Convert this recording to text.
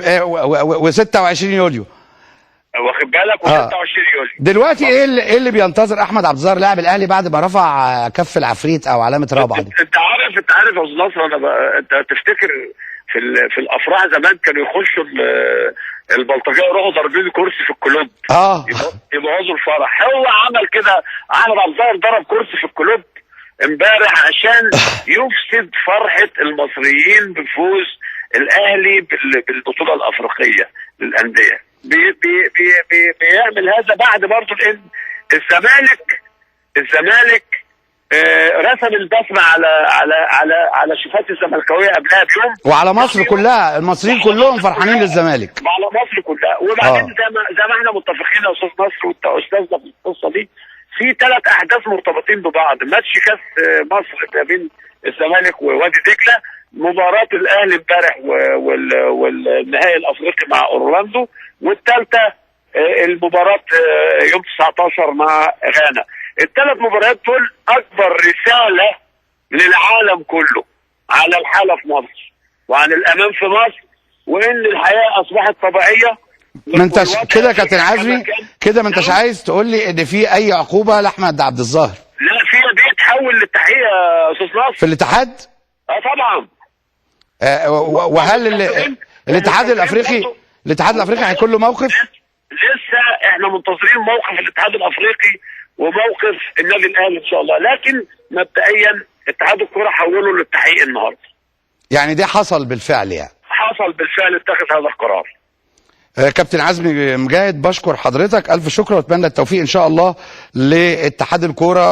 و26 يوليو واخد بالك، و26 يوليو. دلوقتي ايه اللي بينتظر احمد عبد الظاهر لاعب الاهلي بعد ما رفع كف العفريت او علامه رابعه دي؟ انت عارف يا استاذ نصر، انت تفتكر في الافراح زمان كانوا يخشوا البلطجيه يروحوا ضاربين كرسي في الكلوب يبوظوا الفرح. هو عمل كده، احمد عبد الظاهر ضرب كرسي في الكلوب امبارح عشان يفسد فرحه المصريين بفوز الاهلي بالبطوله الافريقيه للانديه. بيعمل هذا بعد برضه لان الزمالك رسم البسمه على شفات الزملكاويه قبلها بيوم، وعلى مصر كلها. المصريين كلهم فرحانين للزمالك، وعلى مصر كلها. وبعدين زي ما احنا متفقين يا استاذ نصر وانت استاذنا في القصه دي، في 3 احداث مرتبطين ببعض. ماتش كاس مصر ما بين الزمالك ووادي دجله، مباراه الاهلي امبارح والنهائي الافريقي مع اورلاندو، والثالثه المباراه يوم 19 مع غانا. ال3 مباريات دول اكبر رساله للعالم كله على الحاله في مصر وعن الامان في مصر، وان الحياه اصبحت طبيعيه. ما انتش كده كابتن عزمي كده، ما انتش عايز تقول لي ان في اي عقوبه لاحمد عبد الظاهر؟ لا، في دي تحول للتحقيق يا استاذ ناصر في الاتحاد. طبعا. وهل الاتحاد الافريقي هيكون له موقف؟ لسه احنا منتظرين موقف الاتحاد الافريقي وموقف النادي الاهلي ان شاء الله، لكن مبدئيا اتحاد الكره حوله للتحقيق النهارده. يعني ده حصل بالفعل؟ يعني حصل بالفعل، اتخذ هذا القرار. كابتن عزمي مجاهد، بشكر حضرتك الف شكر، واتمنى التوفيق ان شاء الله لاتحاد الكوره.